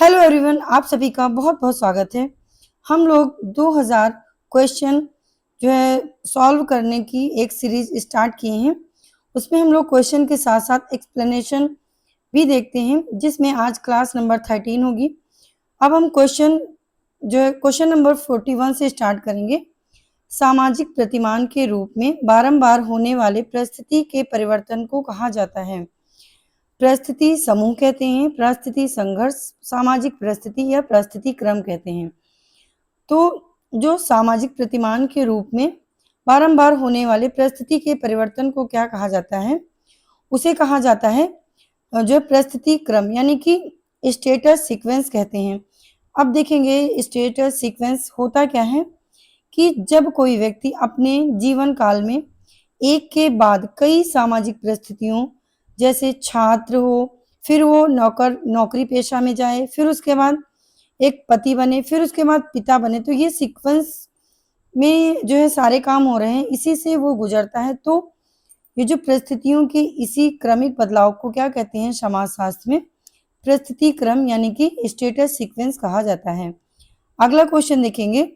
Hello everyone, आप सभी का बहुत बहुत स्वागत है। हम लोग 2000 क्वेश्चन जो है सॉल्व करने की एक सीरीज स्टार्ट किए हैं। उसमें हम लोग क्वेश्चन के साथ साथ एक्सप्लेनेशन भी देखते हैं, जिसमें आज क्लास नंबर 13 होगी। अब हम क्वेश्चन नंबर 41 से स्टार्ट करेंगे। सामाजिक प्रतिमान के रूप में बारंबार होने वाले परिस्थिति के परिवर्तन को कहा जाता है। परिस्थिति समूह कहते हैं, परिस्थिति संघर्ष, सामाजिक परिस्थिति या परिस्थिति क्रम कहते हैं। तो जो सामाजिक प्रतिमान के रूप में बारंबार होने वाले परिस्थिति के परिवर्तन को क्या कहा जाता है, उसे कहा जाता है जो परिस्थिति क्रम यानी कि स्टेटस सीक्वेंस कहते हैं। अब देखेंगे स्टेटस सीक्वेंस होता क्या है कि जब कोई व्यक्ति अपने जीवन काल में एक के बाद कई सामाजिक परिस्थितियों, जैसे छात्र हो, फिर वो नौकरी पेशा में जाए, फिर उसके बाद एक पति बने, फिर उसके बाद पिता बने, तो ये सीक्वेंस में जो है सारे काम हो रहे हैं, इसी से वो गुजरता है। तो ये जो परिस्थितियों के इसी क्रमिक बदलाव को क्या कहते हैं समाजशास्त्र में, परिस्थिति क्रम यानी कि स्टेटस सीक्वेंस कहा जाता है। अगला क्वेश्चन देखेंगे,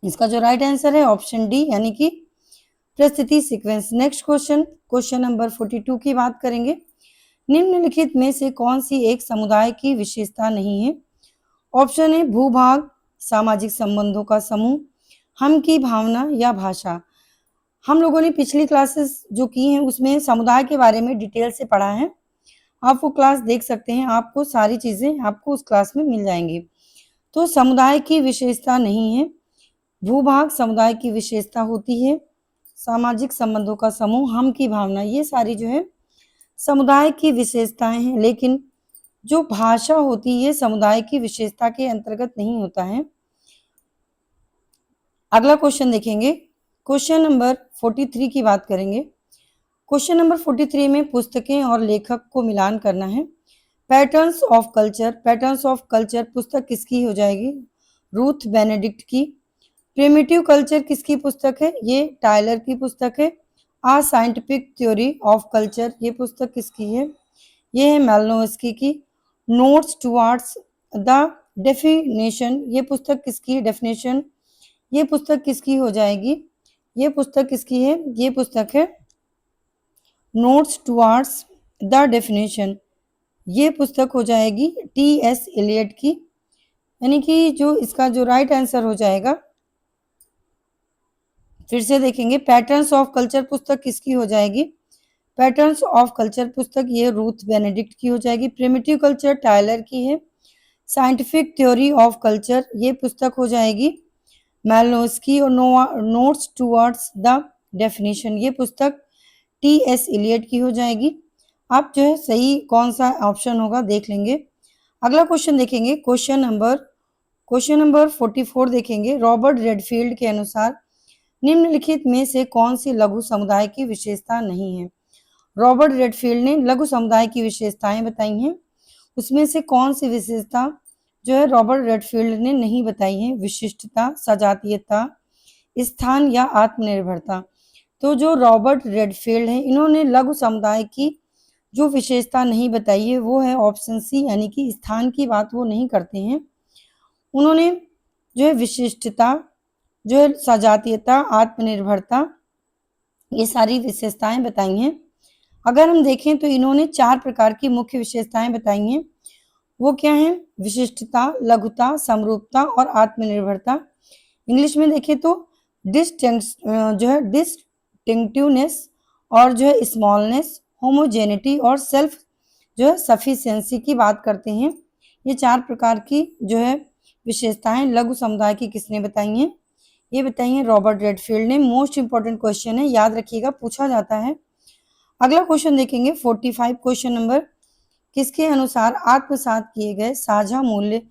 इसका जो राइट आंसर है ऑप्शन डी यानी कि परिस्थिति सीक्वेंस। नेक्स्ट क्वेश्चन नंबर 42 की बात करेंगे। निम्नलिखित में से कौन सी एक समुदाय की विशेषता नहीं है? ऑप्शन है भूभाग, सामाजिक संबंधों का समूह, हम की भावना या भाषा। हम लोगों ने पिछली क्लासेस जो की हैं उसमें समुदाय के बारे में डिटेल से पढ़ा है, आप वो क्लास देख सकते हैं, आपको सारी चीजें आपको उस क्लास में मिल जाएंगी। तो समुदाय की विशेषता नहीं है, भूभाग समुदाय की विशेषता होती है, सामाजिक संबंधों का समूह, हम की भावना, ये सारी जो है समुदाय की विशेषताएं हैं। लेकिन जो भाषा होती है समुदाय की विशेषता के अंतर्गत नहीं होता है। अगला क्वेश्चन देखेंगे, क्वेश्चन नंबर 43 की बात करेंगे। क्वेश्चन नंबर 43 में पुस्तकें और लेखक को मिलान करना है। पैटर्न्स ऑफ कल्चर पुस्तक किसकी हो जाएगी? रूथ बेनेडिक्ट की। प्रिमिटिव कल्चर किसकी पुस्तक है? ये टायलर की पुस्तक है। आ साइंटिफिक थ्योरी ऑफ कल्चर, ये पुस्तक किसकी है? ये है मेलनोव्स्की की। नोट्स टुवर्ड्स द डेफिनेशन, ये पुस्तक किसकी? डेफिनेशन, ये पुस्तक किसकी हो जाएगी? ये पुस्तक किसकी है? ये पुस्तक है नोट्स टुवर्ड्स द डेफिनेशन, ये पुस्तक हो जाएगी टी.एस. एलियट की। यानी कि जो इसका जो राइट आंसर हो जाएगा, फिर से देखेंगे, पैटर्न्स ऑफ कल्चर पुस्तक किसकी हो जाएगी? पैटर्न्स ऑफ कल्चर पुस्तक ये रूथ बेनेडिक्ट की हो जाएगी। प्रिमिटिव कल्चर टायलर की है। साइंटिफिक थ्योरी ऑफ कल्चर ये पुस्तक हो जाएगी मेलनोव्स्की। और नोट्स टुवर्ड्स द डेफिनेशन ये पुस्तक टी.एस. एलियट की हो जाएगी। आप जो है सही कौन सा ऑप्शन होगा देख लेंगे। अगला क्वेश्चन देखेंगे, क्वेश्चन नंबर 44 देखेंगे। रॉबर्ट रेडफील्ड के अनुसार निम्नलिखित में से कौन सी लघु समुदाय की विशेषता नहीं है? रॉबर्ट रेडफील्ड ने लघु समुदाय की विशेषताएं बताई हैं, उसमें से कौन सी विशेषता जो है रॉबर्ट रेडफील्ड ने नहीं बताई है? विशिष्टता, सजातीयता, स्थान या आत्मनिर्भरता। तो जो रॉबर्ट रेडफील्ड है, इन्होंने लघु समुदाय की जो विशेषता नहीं बताई है वो है ऑप्शन सी यानी कि स्थान की बात वो नहीं करते हैं। उन्होंने जो है विशिष्टता, जो है सजातीयता, आत्मनिर्भरता, ये सारी विशेषताएं बताई हैं। अगर हम देखें तो इन्होंने 4 प्रकार की मुख्य विशेषताएं बताई हैं। वो क्या हैं? विशिष्टता, लघुता, समरूपता और आत्मनिर्भरता। इंग्लिश में देखें तो डिस्टिंक्टिवनेस और जो है स्मॉलनेस, होमोजेनिटी और सेल्फ जो है सफिशिएंसी की बात करते हैं। ये 4 प्रकार की जो है विशेषताएं लघु समुदाय की किसने बताई हैं? ये बताई हैं रॉबर्ट रेडफील्ड ने। मोस्ट इंपॉर्टेंट क्वेश्चन है, याद रखिएगा, पूछा जाता है। अगला क्वेश्चन देखेंगे 45 क्वेश्चन नंबर, किसके अनुसार आत्मसात किए गए साझा मूल्य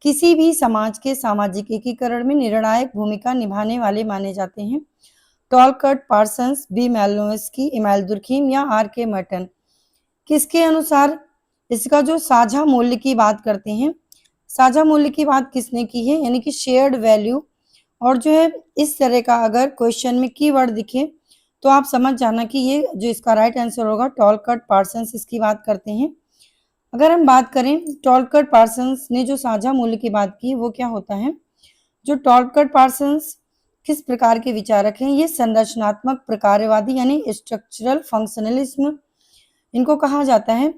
किसी भी समाज के सामाजिक एकीकरण में निर्णायक भूमिका निभाने वाले माने जाते हैं? टॉलकट, पार्सन्स, बी मेलनोव्स्की, इमाइल दुर्खीम या आर.के. मर्टन। किसके अनुसार इसका जो साझा मूल्य की बात करते हैं, साझा मूल्य की बात किसने की है? यानी कि शेयर्ड वैल्यू। और जो है इस तरह का अगर क्वेश्चन में कीवर्ड दिखे तो आप समझ जाना कि ये जो इसका राइट आंसर होगा टॉलकट, पार्सन्स, इसकी बात करते हैं। अगर हम बात करें टॉलकट पार्सन्स ने जो साझा मूल्य की बात की वो क्या होता है? जो टॉलकट पार्सन्स किस प्रकार के विचारक हैं? ये संरचनात्मक प्रकारवादी यानी स्ट्रक्चरल फंक्शनलिज्म इनको कहा जाता है।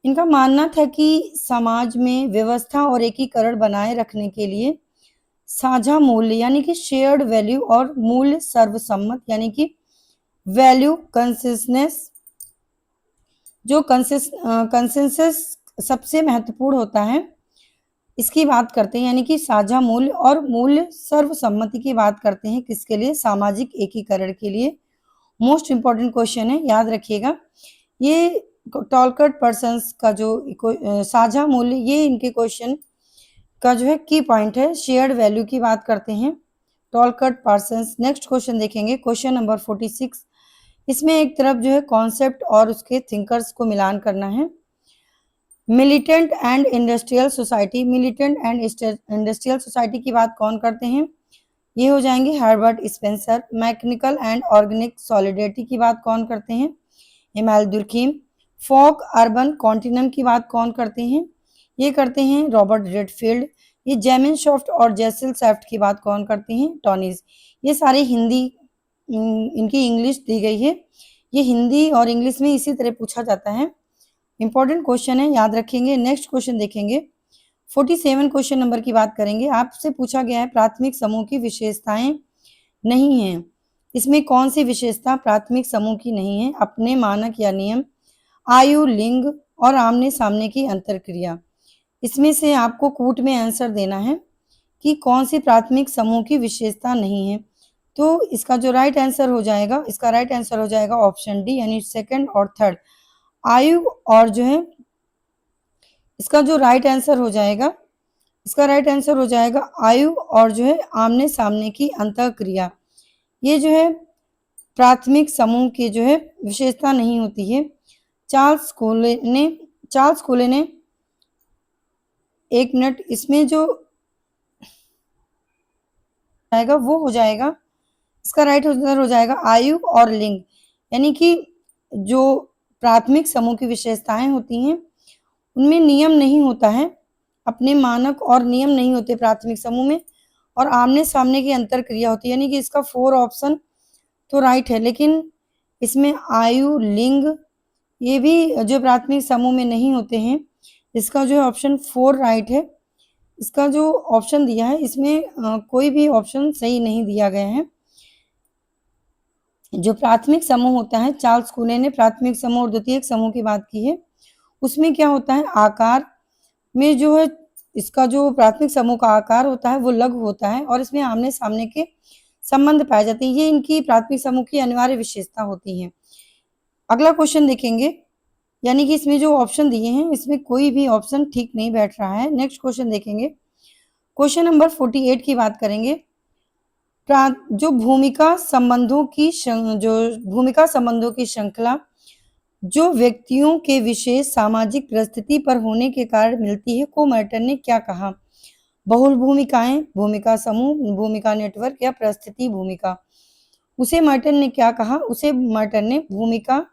इनका मानना था कि समाज में व्यवस्था और एकीकरण बनाए रखने के लिए साझा मूल्य यानी कि शेयर्ड वैल्यू और मूल्य सर्वसम्मत यानी कि वैल्यू कंसिस्टेंस जो कंसेंसस सबसे महत्वपूर्ण होता है, इसकी बात करते हैं, यानी कि साझा मूल्य और मूल्य सर्वसम्मति की बात करते हैं। किसके लिए? सामाजिक एकीकरण के लिए। मोस्ट इंपॉर्टेंट क्वेश्चन है, याद रखिएगा। ये टॉलकट पर्सन्स का जो साझा मूल्य, ये इनके क्वेश्चन का जो है की पॉइंट है। शेयर्ड वैल्यू की बात करते हैं टॉलकट पर्सन्स। नेक्स्ट क्वेश्चन देखेंगे, क्वेश्चन नंबर 46। इसमें एक तरफ जो है कॉन्सेप्ट और उसके थिंकर्स को मिलान करना है। Militant and industrial society, militant and industrial society की बात कौन करते हैं? ये हो जाएंगे Herbert Spencer. Mechanical and organic solidarity की बात कौन करते हैं? Emmanuel Durkheim. Folk urban continuum की बात कौन करते हैं? ये करते हैं रॉबर्ट रेडफील्ड। ये जेमिन सॉफ्ट और जेसिल सैफ्ट की बात कौन करते हैं? टॉनिस। ये सारे हिंदी, इनकी इंग्लिश दी गई है। ये हिंदी और इंग्लिश में इसी तरह पूछा जाता है। इंपॉर्टेंट क्वेश्चन है, याद रखेंगे। नेक्स्ट क्वेश्चन देखेंगे, 47 क्वेश्चन नंबर की बात करेंगे। आपसे पूछा गया है प्राथमिक समूह की विशेषताएं नहीं है। इसमें कौन सी विशेषता प्राथमिक समूह की नहीं है? अपने मानक या नियम, आयु, लिंग और आमने सामने की अंतरक्रिया। इसमें से आपको कूट में आंसर देना है कि कौन सी प्राथमिक समूह की विशेषता नहीं है। तो इसका जो राइट आंसर हो जाएगा, इसका राइट आंसर हो जाएगा ऑप्शन डी, यानी सेकंड और थर्ड, आयु और जो है इसका जो राइट आंसर हो जाएगा, इसका राइट आंसर हो जाएगा आयु और जो है आमने सामने की अंतःक्रिया। ये जो है प्राथमिक समूह की जो है विशेषता नहीं होती है। चार्ल्स कोले ने एक मिनट, इसमें जो आएगा वो हो जाएगा, इसका राइट आंसर हो जाएगा आयु और लिंग। यानी कि जो प्राथमिक समूह की विशेषताएं होती हैं उनमें नियम नहीं होता है, अपने मानक और नियम नहीं होते प्राथमिक समूह में, और आमने सामने की अंतरक्रिया होती है। यानी कि इसका 4 ऑप्शन तो राइट है, लेकिन इसमें आयु, लिंग ये भी जो प्राथमिक समूह में नहीं होते हैं, इसका जो है ऑप्शन 4 राइट है। इसका जो ऑप्शन दिया है इसमें कोई भी ऑप्शन सही नहीं दिया गया है। जो प्राथमिक समूह होता है, चार्ल्स कूले ने प्राथमिक समूह और द्वितीयक समूह की बात की है। उसमें क्या होता है, आकार में जो है इसका जो प्राथमिक समूह का आकार होता है वो लघु होता है और इसमें आमने सामने के संबंध पाए जाते हैं। ये इनकी प्राथमिक समूह की अनिवार्य विशेषता होती है। अगला क्वेश्चन देखेंगे, यानी कि इसमें जो ऑप्शन दिए हैं इसमें कोई भी ऑप्शन ठीक नहीं बैठ रहा है। नेक्स्ट क्वेश्चन देखेंगे, क्वेश्चन नंबर 48 की बात करेंगे। जो भूमिका संबंधों की श्रृंखला जो व्यक्तियों के विशेष सामाजिक परिस्थिति पर होने के कारण मिलती है को मर्टन ने क्या कहा? बहुल भूमिकाएं, भूमिका समूह, भूमिका नेटवर्क या परिस्थिति भूमिका। उसे मर्टन ने क्या कहा? उसे मर्टन ने भूमिका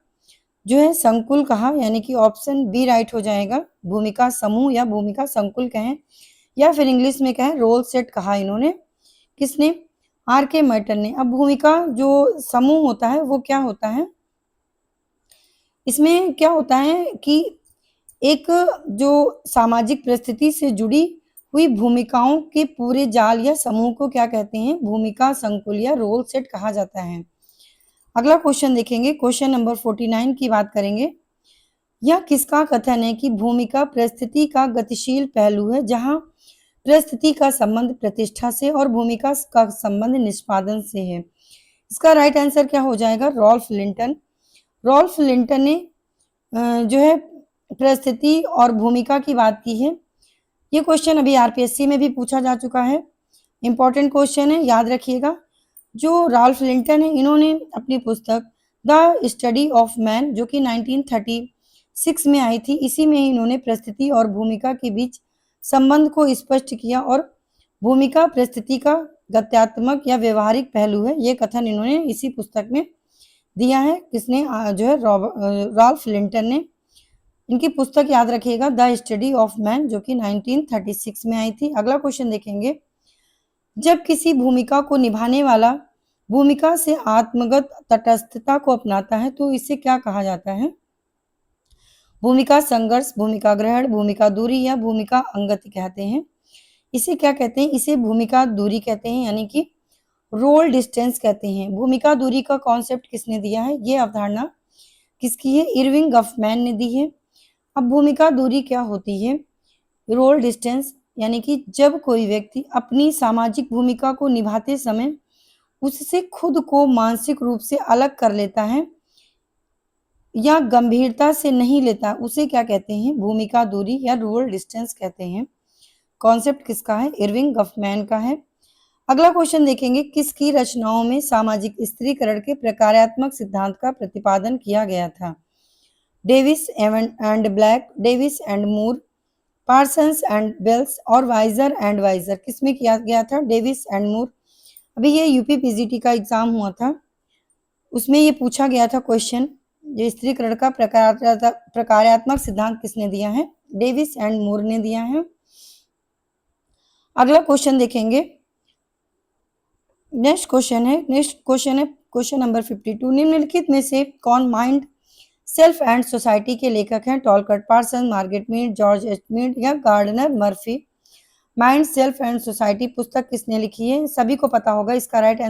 जो है संकुल कहा, यानी कि ऑप्शन बी राइट हो जाएगा। भूमिका समूह या भूमिका संकुल कहें या फिर इंग्लिश में कहें रोल सेट कहा इन्होंने। किसने? आर के मर्टन ने। अब भूमिका जो समूह होता है वो क्या होता है, इसमें क्या होता है कि एक जो सामाजिक परिस्थिति से जुड़ी हुई भूमिकाओं के पूरे जाल या समूह को क्या कहते हैं? भूमिका संकुल या रोल सेट कहा जाता है। अगला क्वेश्चन देखेंगे, क्वेश्चन नंबर 49 की बात करेंगे। यह किसका कथन है कि भूमिका परिस्थिति का गतिशील पहलू है, जहां परिस्थिति का संबंध प्रतिष्ठा से और भूमिका का संबंध निष्पादन से है? इसका राइट आंसर क्या हो जाएगा? Rolf Linton. रॉल्फ लिंटन ने जो है परिस्थिति और भूमिका की बात की है। ये क्वेश्चन अभी आरपीएससी में भी पूछा जा चुका है, इंपॉर्टेंट क्वेश्चन है, याद रखिएगा। जो रॉल्फ लिंटन है इन्होंने अपनी पुस्तक द स्टडी ऑफ मैन जो कि 1936 में आई थी, इसी में इन्होंने परिस्थिति और भूमिका के बीच संबंध को स्पष्ट किया और भूमिका परिस्थिति का गत्यात्मक या व्यवहारिक पहलू है, ये कथन इन्होंने इसी पुस्तक में दिया है। किसने? जो है रॉल्फ लिंटन ने। इनकी पुस्तक याद रखिएगा द स्टडी ऑफ मैन, जो कि 1936 में आई थी। अगला क्वेश्चन देखेंगे, जब किसी भूमिका को निभाने वाला भूमिका से आत्मगत तटस्थता को अपनाता है तो इसे क्या कहा जाता है? भूमिका संघर्ष, भूमिका ग्रहण, भूमिका दूरी या भूमिका अंगति कहते हैं। इसे क्या कहते हैं? इसे भूमिका दूरी कहते हैं, यानी कि रोल डिस्टेंस कहते हैं। भूमिका दूरी का कॉन्सेप्ट किसने दिया है? ये अवधारणा किसकी है? इरविंग गफमैन ने दी है। अब भूमिका दूरी क्या होती है? रोल डिस्टेंस यानी कि जब कोई व्यक्ति अपनी सामाजिक भूमिका को निभाते समय उससे खुद को मानसिक रूप से अलग कर लेता है या गंभीरता से नहीं लेता, उसे क्या कहते हैं? भूमिका दूरी या रोल डिस्टेंस कहते हैं। कॉन्सेप्ट किसका है? इरविंग गफमैन का है। अगला क्वेश्चन देखेंगे, किसकी रचनाओं में सामाजिक स्त्रीकरण के प्रकार्यात्मक सिद्धांत का प्रतिपादन किया गया था? Davis and Black, Davis and Moore, Parsons and Bales और वाइजर एंड वाइजर। किसमें किया गया था? Davis and Moore. अभी ये यूपी पीजीटी का एग्जाम हुआ था, उसमें ये पूछा गया था क्वेश्चन, जो स्त्रीकरण का प्रकार्यात्मक सिद्धांत किसने दिया है? डेविस एंड मूर ने दिया है। अगला क्वेश्चन देखेंगे, नेक्स्ट क्वेश्चन है क्वेश्चन नंबर 52। निम्नलिखित में से कौन माइंड, सेल्फ एंड सोसाइटी के लेखक हैं? Talcott Parson, Margaret Mead, George H Mead या Gardner Murphy. Mind, self and society पुस्तक किसने लिखी है? सभी को पता होगा इसका राइट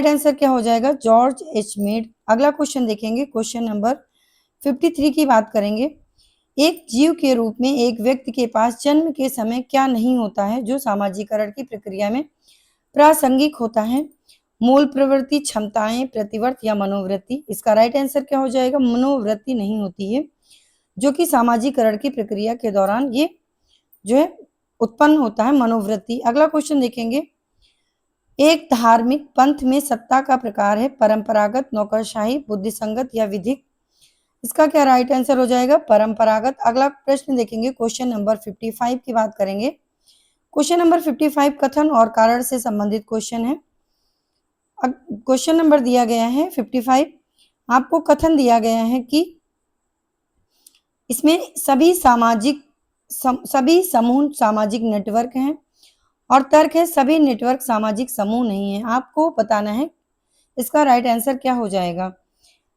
आंसर क्या हो जाएगा? George H Mead. अगला क्वेश्चन देखेंगे, क्वेश्चन नंबर 53 की बात करेंगे। एक जीव के रूप में एक व्यक्ति के पास जन्म के समय क्या नहीं होता है जो सामाजिकरण की प्रक्रिया में प्रासंगिक होता है? मूल प्रवृत्ति, क्षमताएं, प्रतिवर्त या मनोवृत्ति। इसका राइट आंसर क्या हो जाएगा? मनोवृत्ति नहीं होती है, जो कि सामाजिकरण की प्रक्रिया के दौरान ये जो है उत्पन्न होता है, मनोवृत्ति। अगला क्वेश्चन देखेंगे, एक धार्मिक पंथ में सत्ता का प्रकार है परंपरागत, नौकरशाही, बुद्धिसंगत या विधिक। इसका क्या राइट आंसर हो जाएगा? परंपरागत। अगला प्रश्न देखेंगे, क्वेश्चन नंबर 55 की बात करेंगे। क्वेश्चन नंबर 55 कथन और कारण से संबंधित क्वेश्चन है। क्वेश्चन नंबर दिया गया है 55, आपको कथन दिया गया है कि इसमें सभी समूह सामाजिक नेटवर्क हैं, और तर्क है सभी नेटवर्क सामाजिक समूह नहीं है। आपको बताना है इसका राइट आंसर क्या हो जाएगा।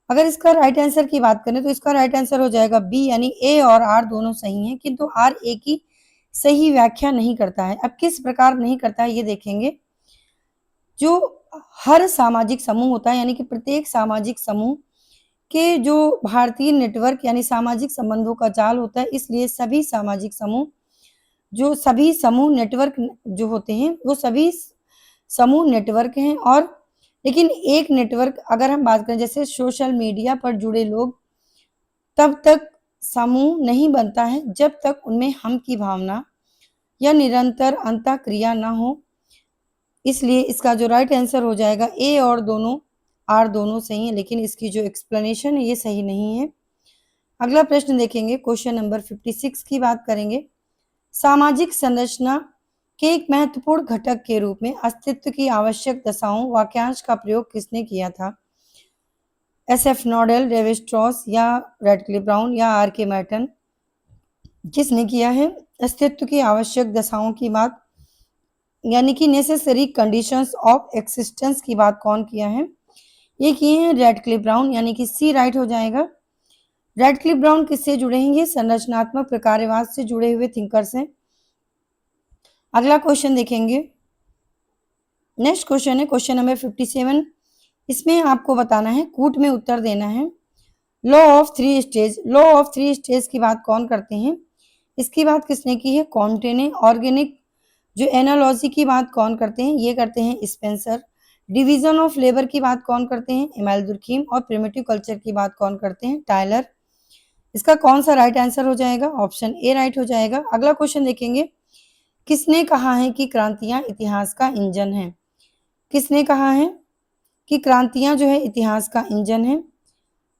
अगर इसका राइट आंसर की बात करें तो इसका राइट आंसर हो जाएगा बी, यानी ए और आर दोनों सही हैं, किंतु आर ए की सही व्याख्या नहीं करता है। अब किस प्रकार नहीं करता है ये देखेंगे। जो हर सामाजिक समूह होता है, यानी कि प्रत्येक सामाजिक समूह के जो भारतीय नेटवर्क यानी सामाजिक संबंधों का जाल होता है, इसलिए सभी सामाजिक समूह जो सभी समूह नेटवर्क जो होते हैं वो सभी समूह नेटवर्क हैं। और लेकिन एक नेटवर्क अगर हम बात करें जैसे सोशल मीडिया पर जुड़े लोग, तब तक समूह नहीं बनता है जब तक उनमें हम की भावना या निरंतर अंतःक्रिया ना हो। इसलिए इसका जो राइट आंसर हो जाएगा ए और दोनों आर दोनों सही है, लेकिन इसकी जो एक्सप्लेनेशन है ये सही नहीं है। अगला प्रश्न देखेंगे, क्वेश्चन नंबर 56 की बात करेंगे। सामाजिक संरचना के एक महत्वपूर्ण घटक के रूप में अस्तित्व की आवश्यक दशाओं वाक्यांश का प्रयोग किसने किया था? एसएफ नोडेल, डेविड स्ट्रॉस या रेडक्लिफ ब्राउन या आर के मैटन। किसने किया है? अस्तित्व की आवश्यक दशाओं की बात यानी कि नेसेसरी कंडीशंस ऑफ एक्सिस्टेंस की बात कौन किया है? ये किए हैं रेडक्लिफ ब्राउन, यानी कि सी राइट हो जाएगा। रेडक्लिफ ब्राउन किससे जुड़े हैं? ये संरचनात्मक प्रकारवाद से जुड़े हुए थिंकर्स हैं। अगला क्वेश्चन देखेंगे, नेक्स्ट क्वेश्चन है क्वेश्चन नंबर 57। इसमें आपको बताना है, कूट में उत्तर देना है। लॉ ऑफ थ्री स्टेज की बात कौन करते हैं? इसकी बात किसने की है? कॉम्टे ने। ऑर्गेनिक जो एनालॉजी की बात कौन करते हैं? ये करते हैं स्पेंसर। डिवीजन ऑफ लेबर की बात कौन करते हैं? Amyl Durkheim. और प्रिमिटिव कल्चर की बात कौन करते हैं? टायलर। इसका कौन सा राइट आंसर हो जाएगा? ऑप्शन ए राइट हो जाएगा। अगला क्वेश्चन देखेंगे, किसने कहा है कि क्रांतियां इतिहास का इंजन है? किसने कहा है कि क्रांतियां जो है इतिहास का इंजन है?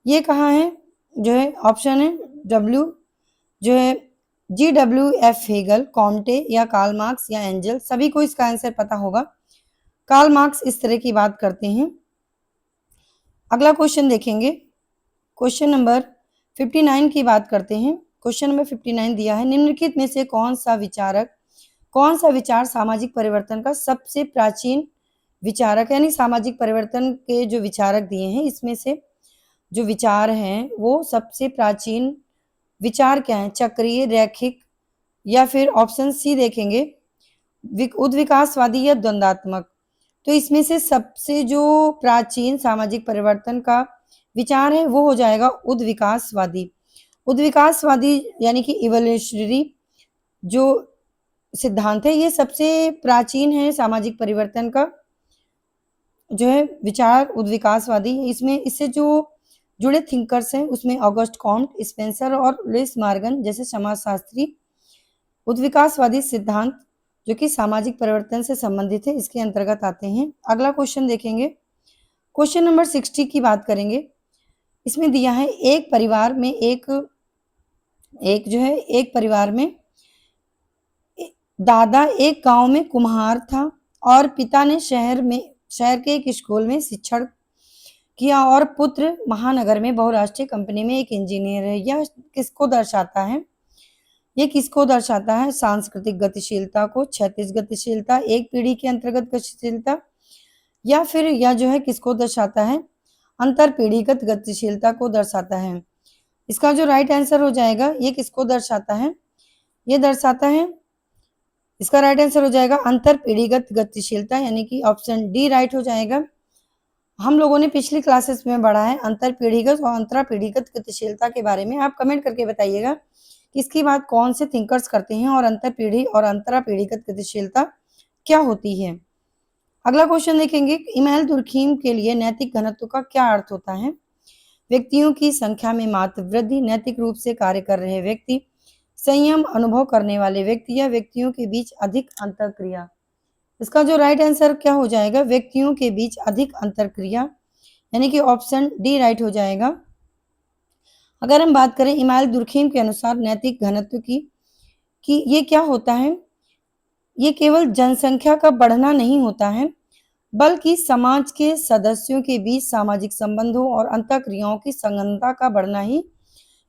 ये कहा है जो है ऑप्शन है डब्ल्यू जो है GWF हेगल, कॉम्टे या कार्ल मार्क्स या एंजल। सभी को इसका आंसर पता होगा, कार्ल मार्क्स इस तरह की बात करते हैं। अगला क्वेश्चन देखेंगे, क्वेश्चन नंबर 59 की बात करते हैं। क्वेश्चन नंबर 59 दिया है, निम्नलिखित में से कौन सा विचार सामाजिक परिवर्तन का सबसे प्राचीन विचारक, यानी सामाजिक परिवर्तन के जो विचारक दिए हैं इसमें से जो विचार हैं वो सबसे प्राचीन विचार क्या है? चक्रीय, रैखिक, या फिर ऑप्शन सी देखेंगे उद्विकासवादी या द्वंद्वात्मक। तो इसमें से सबसे जो प्राचीन सामाजिक परिवर्तन का विचार है वो हो जाएगा उद्विकासवादी। उद्विकासवादी यानी कि इवोल्यूशनरी जो सिद्धांत है ये सबसे प्राचीन है सामाजिक परिवर्तन का जो है विचार उद्विकासवादी। इसमें इससे जो जुड़े थिंकर्स हैं उसमें ऑगस्ट कॉम्ट, स्पेंसर और लुइस मॉर्गन जैसे समाजशास्त्री उद्विकासवादी सिद्धांत जो कि सामाजिक परिवर्तन से संबंधित है इसके अंतर्गत आते हैं। अगला क्वेश्चन देखेंगे, क्वेश्चन नंबर 60 की बात करेंगे। इसमें दिया है एक परिवार में दादा एक गांव में कुम्हार था और पिता ने शहर के एक स्कूल में शिक्षण किया और पुत्र महानगर में बहुराष्ट्रीय कंपनी में एक इंजीनियर है। यह किसको दर्शाता है? ये किसको दर्शाता है? सांस्कृतिक गतिशीलता को, क्षैतिज गतिशीलता, एक पीढ़ी के अंतर्गत गतिशीलता, या फिर यह जो है किसको दर्शाता है? अंतर पीढ़ीगत गतिशीलता को दर्शाता है। इसका जो राइट आंसर हो जाएगा ये किसको दर्शाता है? ये दर्शाता है, इसका राइट आंसर हो जाएगा अंतर पीढ़ीगत गतिशीलता, यानी कि ऑप्शन डी राइट हो जाएगा। हम लोगों ने पिछली क्लासेस में पढ़ा है अंतर पीढ़ीगत और अंतरा पीढ़ीगत गतिशीलता के बारे में। आप कमेंट करके बताइएगा कि इसकी बात कौन से थिंकर्स करते हैं और अंतर पीढ़ी और अंतरा पीढ़ीगत गतिशीलता क्या होती है। अगला क्वेश्चन देखेंगे, इमैनुएल दुर्खीम के लिए नैतिक घनत्व का क्या अर्थ होता है? व्यक्तियों की संख्या में मात्र वृद्धि, नैतिक रूप से कार्य कर रहे व्यक्ति, संयम अनुभव करने वाले व्यक्ति, या व्यक्तियों के बीच अधिक अंतरक्रिया। इसका जो राइट आंसर क्या हो जाएगा? व्यक्तियों के बीच अधिक अंतरक्रिया, यानी कि ऑप्शन डी राइट हो जाएगा। अगर हम बात करें इमैनुएल दुर्खीम के अनुसार नैतिक घनत्व की कि ये क्या होता है, ये केवल जनसंख्या का बढ़ना नहीं होता है बल्कि समाज के सदस्यों के बीच सामाजिक संबंधों और अंतःक्रियाओं की संगतता का बढ़ना ही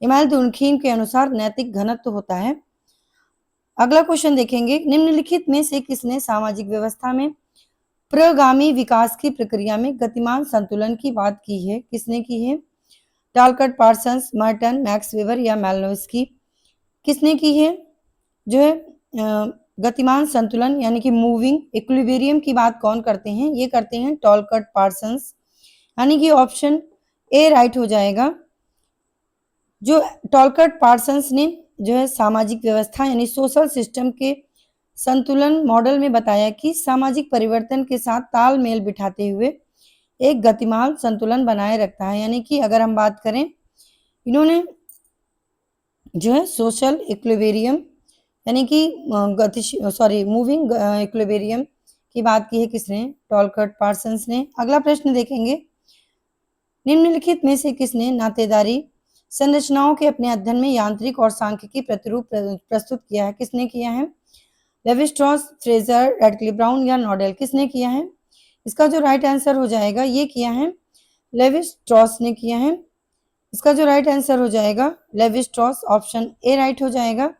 इमैनुएल दुर्खीम के अनुसार नैतिक घनत्व होता है। अगला क्वेश्चन देखेंगे, निम्नलिखित में से किसने सामाजिक व्यवस्था में प्रगामी विकास की प्रक्रिया में गतिमान संतुलन की बात की है? किसने की है? टालकट, पार्सन्स, मर्टन, मैक्स वेबर या मालिनोव्स्की। किसने की है? जो है गतिमान संतुलन यानी कि मूविंग इक्विलिब्रियम की बात कौन करते हैं? ये करते हैं टालकट, पार्सन्स, यानी कि ऑप्शन ए राइट हो जाएगा। जो टालकट पार्सन्स ने जो है सामाजिक व्यवस्था यानी सोशल सिस्टम के संतुलन मॉडल में बताया कि सामाजिक परिवर्तन के साथ तालमेल बिठाते हुए एक गतिमान संतुलन बनाए रखता है। यानी कि अगर हम बात करें, इन्होंने जो है सोशल इक्विलिब्रियम यानी कि मूविंग इक्विलिब्रियम की बात की है किसने? टालकट पार्सन्स ने। अगला प्रश्न देखेंगे, निम्नलिखित में से किसने नातेदारी संरचनाओं के अपने अध्ययन में यांत्रिक और सांख्यिकी प्रतिरूप प्रस्तुत किया है? किसने किया है? Levi Strauss, Fraser, Radcliffe brown या नॉडेल। किसने किया है? इसका जो राइट आंसर हो जाएगा ये किया है लेवी स्ट्रॉस ने किया है। इसका जो राइट आंसर हो जाएगा Levi Strauss, option A right हो जाएगा।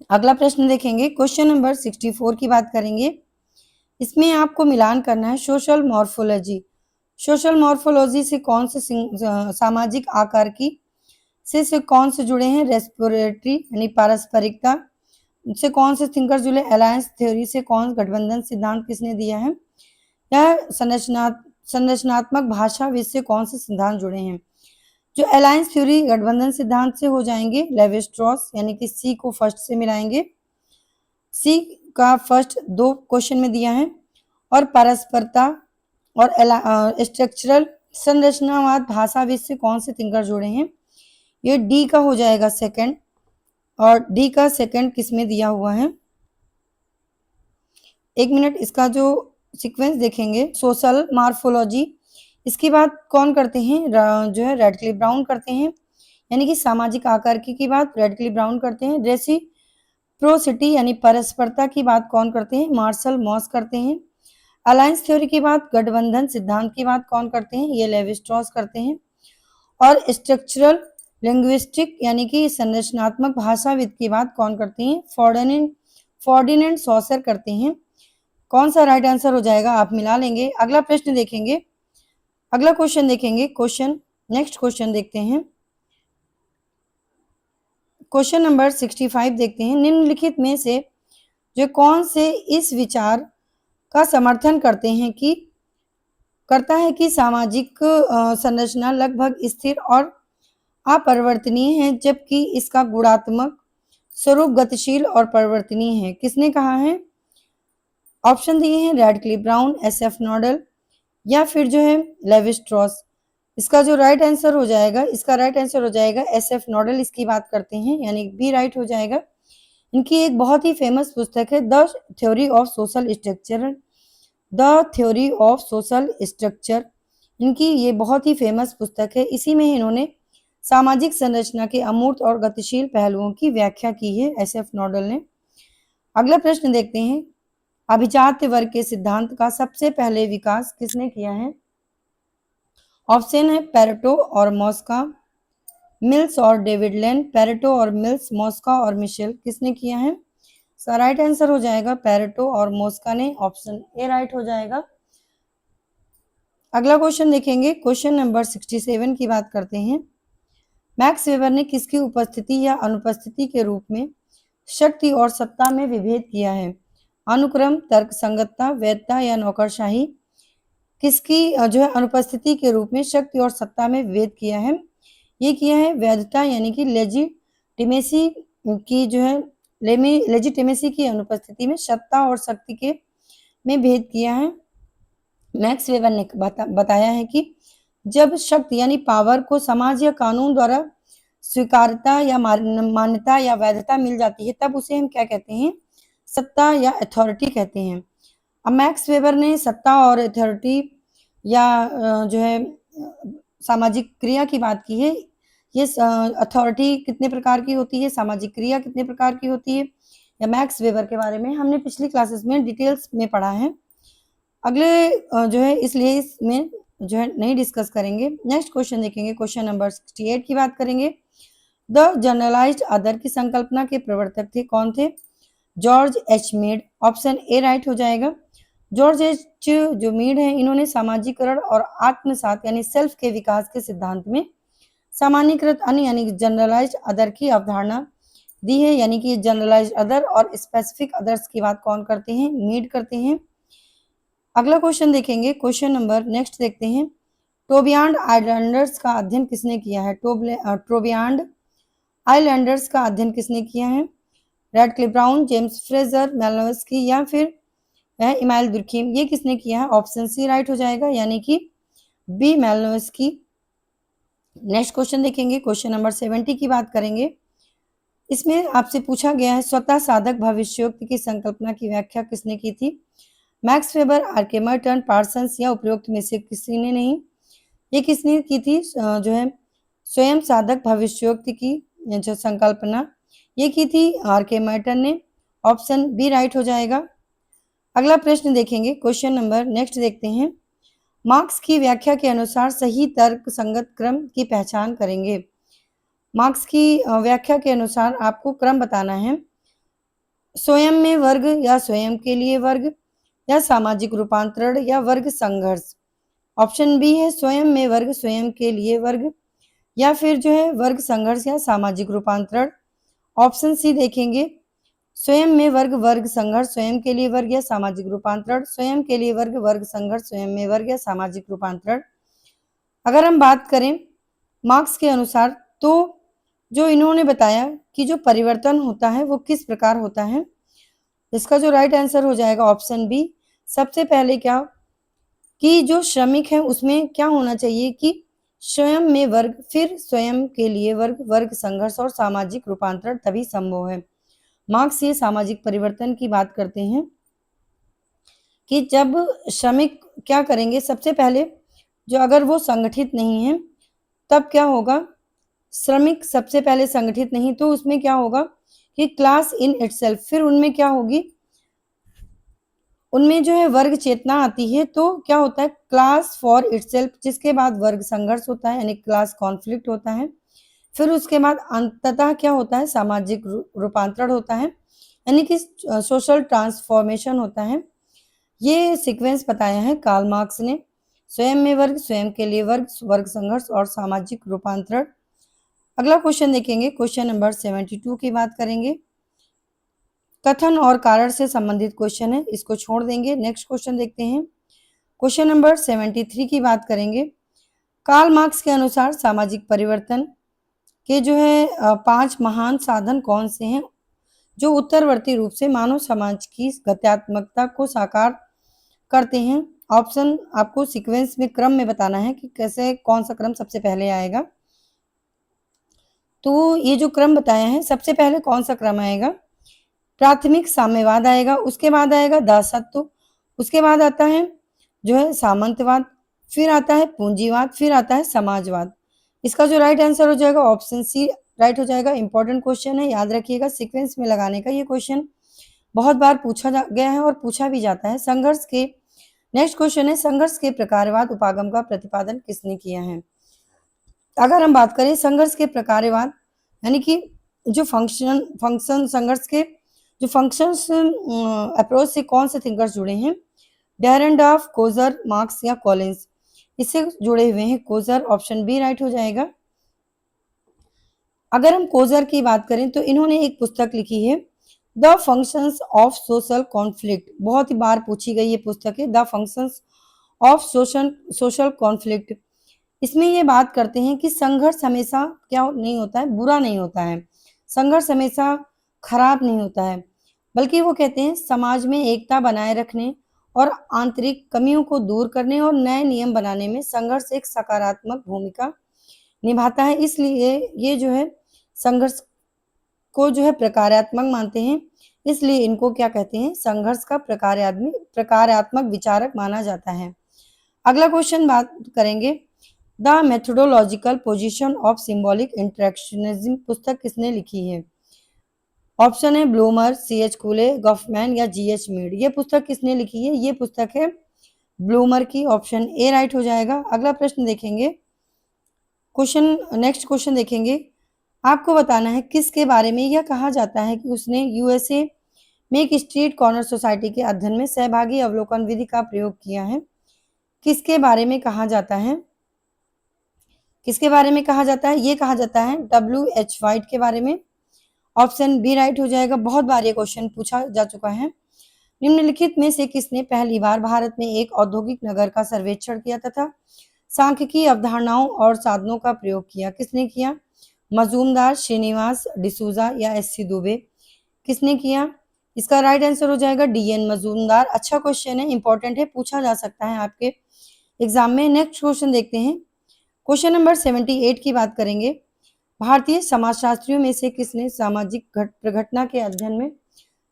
अगला प्रश्न देखेंगे, क्वेश्चन नंबर 64 की बात करेंगे। इसमें आपको मिलान करना है सोशल मॉर्फोलॉजी। सोशल मॉर्फोलॉजी से कौन से सामाजिक आकारिकी से कौन से जुड़े हैं? रेस्पिरेटरी यानी पारस्परिकता से कौन से थिंकर जुड़े? अलायंस थ्योरी से कौन गठबंधन सिद्धांत किसने दिया है? या संरचनात्मक भाषाविद से कौन से सिद्धांत जुड़े हैं? जो अलायंस थ्योरी गठबंधन सिद्धांत से हो जाएंगे लेवी स्ट्रॉस, यानी कि सी को फर्स्ट से मिलाएंगे। सी का फर्स्ट 2 क्वेश्चन में दिया है। और पारस्परिकता और स्ट्रक्चरल संरचनावाद भाषाविद से कौन से थिंकर जुड़े हैं? ये डी का हो जाएगा सेकंड, और डी का सेकंड किसमें दिया हुआ है? एक मिनट, इसका जो सीक्वेंस देखेंगे, सोशल मॉर्फोलॉजी इसकी बात कौन करते हैं? जो है रैडक्लिफ ब्राउन करते हैं, यानी कि सामाजिक आकारिकी की बात रैडक्लिफ ब्राउन करते हैं। रेसिप्रोसिटी यानी परस्परता की बात कौन करते हैं? मार्शल मॉस करते हैं। अलायंस थ्योरी की बात, गठबंधन सिद्धांत की बात कौन करते हैं? ये लेवी स्ट्रॉस करते हैं। और स्ट्रक्चरल लिंग्विस्टिक यानी कि संरचनात्मक भाषाविद की बात कौन करते हैं? फॉर्डिनेंट सॉसर करते हैं। कौन सा राइट आंसर हो जाएगा? आप मिला लेंगे। अगला प्रश्न देखेंगे, अगला क्वेश्चन देखेंगे। नेक्स्ट क्वेश्चन देखते हैं। क्वेश्चन नंबर 65 देखते हैं। निम्नलिखित में से जो कौन से इस विचार का समर्थन करता है कि सामाजिक संरचना लगभग स्थिर और अपरिवर्तनीय है, जबकि इसका गुणात्मक स्वरूप गतिशील और परिवर्तनीय है? किसने कहा है? ऑप्शन दिए हैं रैडक्लिफ ब्राउन, एसएफ नोडल या फिर जो है लेवी स्ट्रॉस। इसका जो राइट आंसर हो जाएगा, एसएफ नोडल इसकी बात करते हैं, यानी बी राइट हो जाएगा। इनकी एक बहुत ही फेमस पुस्तक है the theory of social structure. इनकी ये बहुत ही फेमस पुस्तक है। इसी में इन्होंने सामाजिक संरचना के अमूर्त और गतिशील पहलुओं की व्याख्या की है, एसएफ नोडल ने। अगला प्रश्न देखते हैं। अभिजात्य वर्ग के सिद्धांत का सबसे पहले विकास किसने किया है? ऑप्शन है पेरेटो और मॉस्का, मिल्स और डेविड लेन, पेरेटो और मिल्स, मॉस्का और मिशेल। किसने किया है? राइट आंसर हो जाएगा पेरेटो और मॉस्का ने, ऑप्शन ए राइट हो जाएगा। अगला क्वेश्चन देखेंगे। क्वेश्चन नंबर 67 की बात करते हैं। मैक्स वेबर ने किसकी उपस्थिति या अनुपस्थिति के रूप में शक्ति और सत्ता में विभेद किया है? अनुक्रम, तर्क संगतता, वैधता या नौकरशाही? किसकी जो है अनुपस्थिति के रूप में शक्ति और सत्ता में विभेद किया है? ये किया है वैधता यानी कि लेजिटिमेसी की जो है लेजिटिमेसी की अनुपस्थिति में सत्ता और शक्ति के में भेद किया है। मैक्स वेबर ने बताया है कि जब शक्ति यानी पावर को समाज या कानून द्वारा स्वीकारता या मान्यता या वैधता मिल जाती है, तब उसे हम क्या कहते हैं? सत्ता या अथॉरिटी कहते हैं। अब मैक्स वेबर ने सत्ता और अथॉरिटी या जो है सामाजिक क्रिया की बात की है। ये अथॉरिटी कितने प्रकार की होती है, सामाजिक क्रिया कितने प्रकार की होती है, या मैक्स वेबर के बारे में हमने पिछली क्लासेस में डिटेल्स में पढ़ा है। अगले जो है इसलिए इसमें जो है नहीं डिस्कस करेंगे। नेक्स्ट क्वेश्चन देखेंगे। क्वेश्चन नंबर 68 की बात करेंगे। द जनरलाइज्ड अदर की संकल्पना के प्रवर्तक थे, कौन थे? George H Mead, option A right हो जाएगा। जॉर्ज एच जो मीड है, इन्होंने सामाजिकरण और आत्मसात यानी सेल्फ के विकास के सिद्धांत में सामान्यकृत अन्य यानी जनरलाइज्ड अदर की अवधारणा दी है, यानी कि जनरलाइज्ड अदर और स्पेसिफिक अदर्स की बात कौन करते हैं? मीड करते हैं। अगला क्वेश्चन देखेंगे। क्वेश्चन नंबर नेक्स्ट देखते हैं। टोबियान्ड आइलैंडर्स का अध्ययन किसने किया है? टोबियान्ड आइलैंडर्स का अध्ययन किसने किया है? रैडक्लिफ ब्राउन, जेम्स फ्रेजर, मेलनोव्स्की या फिर इमाइल दुर्खीम। ये किसने किया है? ऑप्शन सी राइट हो जाएगा, यानी कि बी मेलनोव्स्की। नेक्स्ट क्वेश्चन देखेंगे। क्वेश्चन नंबर 70 की बात करेंगे। इसमें आपसे पूछा गया है स्वतः साधक भविष्योक्ति की संकल्पना की व्याख्या किसने की थी? मैक्स वेबर, आर्किमिडीज, पार्सन्स या उपरोक्त में से किसी ने नहीं। ये किसने की थी? जो है स्वयं साधक भविष्योक्ति की जो संकल्पना ये की थी आर्किमिडीज ने, ऑप्शन बी राइट हो जाएगा। अगला प्रश्न देखेंगे। क्वेश्चन नंबर नेक्स्ट देखते हैं। मार्क्स की व्याख्या के अनुसार सही तर्क संगत क्रम की पहचान करेंगे। मार्क्स की व्याख्या के अनुसार आपको क्रम बताना है। स्वयं में वर्ग या स्वयं के लिए वर्ग या सामाजिक रूपांतरण या वर्ग संघर्ष। ऑप्शन बी है स्वयं में वर्ग, स्वयं के लिए वर्ग या फिर जो है वर्ग संघर्ष या सामाजिक रूपांतरण। ऑप्शन सी देखेंगे स्वयं में वर्ग, वर्ग संघर्ष, स्वयं के लिए वर्ग या सामाजिक रूपांतरण, स्वयं के लिए वर्ग, वर्ग संघर्ष, स्वयं में वर्ग या सामाजिक रूपांतरण। अगर हम बात करें मार्क्स के अनुसार, तो जो इन्होंने बताया कि जो परिवर्तन होता है वो किस प्रकार होता है, इसका जो राइट आंसर हो जाएगा ऑप्शन बी। सबसे पहले क्या कि जो श्रमिक है उसमें क्या होना चाहिए कि स्वयं में वर्ग, फिर स्वयं के लिए वर्ग, वर्ग संघर्ष और सामाजिक रूपांतरण तभी संभव है। मार्क्स ये सामाजिक परिवर्तन की बात करते हैं कि जब श्रमिक क्या करेंगे, सबसे पहले जो अगर वो संगठित नहीं है तब क्या होगा, श्रमिक सबसे पहले संगठित नहीं तो उसमें क्या होगा कि क्लास इन इटसेल्फ, फिर उनमें क्या होगी, उनमें जो है वर्ग चेतना आती है, तो क्या होता है, क्लास फॉर इटसेल्फ, जिसके बाद वर्ग संघर्ष होता है यानी क्लास कॉन्फ्लिक्ट होता है। फिर उसके बाद अंततः क्या होता है, सामाजिक रूपांतरण होता है यानी कि सोशल ट्रांसफॉर्मेशन होता है। ये सीक्वेंस बताया है कार्ल मार्क्स ने। स्वयं में वर्ग, स्वयं के लिए वर्ग, वर्ग संघर्ष और सामाजिक रूपांतरण। अगला क्वेश्चन देखेंगे, क्वेश्चन नंबर 72 की बात करेंगे। कथन और कारण से संबंधित क्वेश्चन है, इसको छोड़ देंगे। नेक्स्ट क्वेश्चन देखते हैं, क्वेश्चन नंबर 73 की बात करेंगे। कार्ल मार्क्स के अनुसार सामाजिक परिवर्तन के जो है 5 महान साधन कौन से हैं जो उत्तरवर्ती रूप से मानव समाज की गत्यात्मकता को साकार करते हैं। ऑप्शन आपको सीक्वेंस में क्रम में बताना है कि कैसे कौन सा क्रम सबसे पहले आएगा। तो ये जो क्रम बताया है, सबसे पहले कौन सा क्रम आएगा, प्राथमिक साम्यवाद आएगा, उसके बाद आएगा दासत्व, उसके बाद आता है जो है सामंतवाद, फिर आता है पूंजीवाद, फिर आता है समाजवाद। इसका जो राइट आंसर हो जाएगा ऑप्शन सी राइट हो जाएगा। इंपॉर्टेंट क्वेश्चन है, याद रखिएगा, सीक्वेंस में लगाने का। ये क्वेश्चन बहुत बार पूछा गया है और पूछा भी जाता है। संघर्ष के नेक्स्ट क्वेश्चन है, संघर्ष के प्रकारवाद उपागम का प्रतिपादन किसने किया है। अगर हम बात करें संघर्ष के प्रकारवाद यानी कि जो फंक्शन संघर्ष के जो फंक्शंस अप्रोच से कौन से थिंकर्स जुड़े हैं, डेरेंडॉर्फ, कोजर, मार्क्स या कॉलिंस। इससे जुड़े हुए हैं कोजर, ऑप्शन बी राइट हो जाएगा। अगर हम कोजर की बात करें तो इन्होंने एक पुस्तक लिखी है the functions of social conflict. बहुत ही बार पूछी गई ये पुस्तक है, the functions of social conflict. इसमें ये बात करते हैं कि संघर्ष हमेशा क्या नहीं होता है, बुरा नहीं होता है, संघर्ष हमेशा खराब नहीं होता है, बल्कि वो कहते हैं समाज में एकता बनाए रखने और आंतरिक कमियों को दूर करने और नए नियम बनाने में संघर्ष एक सकारात्मक भूमिका निभाता है। इसलिए ये जो है संघर्ष को जो है प्रकारात्मक मानते हैं, इसलिए इनको क्या कहते हैं, संघर्ष का प्रकारात्मक विचारक माना जाता है। अगला क्वेश्चन बात करेंगे, the methodological position of symbolic interactionism पुस्तक किसने लिखी है। ऑप्शन है ब्लूमर, C.H. कूले, गॉफमैन या G.H. मीड। ये पुस्तक किसने लिखी है, ये पुस्तक है ब्लूमर की, ऑप्शन ए राइट हो जाएगा। अगला प्रश्न देखेंगे, नेक्स्ट क्वेश्चन देखेंगे, आपको बताना है किसके बारे में यह कहा जाता है कि उसने USA में एक स्ट्रीट कॉर्नर सोसाइटी के अध्ययन में सहभागी अवलोकन विधि का प्रयोग किया है। किसके बारे में कहा जाता है, किसके बारे में कहा जाता है, ये कहा जाता है W.H. वाइट के बारे में, ऑप्शन बी राइट हो जाएगा। बहुत बार ये क्वेश्चन पूछा जा चुका है। निम्नलिखित में से किसने पहली बार भारत में एक औद्योगिक नगर का सर्वेक्षण किया तथा सांख्यिकी अवधारणाओं और साधनों का प्रयोग किया, किसने किया, मजूमदार, श्रीनिवास डिसूजा या S.C. दुबे। किसने किया, इसका राइट आंसर हो जाएगा D.N. मजूमदार। अच्छा क्वेश्चन है, इंपॉर्टेंट है, पूछा जा सकता है आपके एग्जाम में। नेक्स्ट क्वेश्चन देखते हैं, क्वेश्चन नंबर 78 की बात करेंगे। भारतीय समाजशास्त्रियों में से किसने सामाजिक प्रघटना के अध्ययन में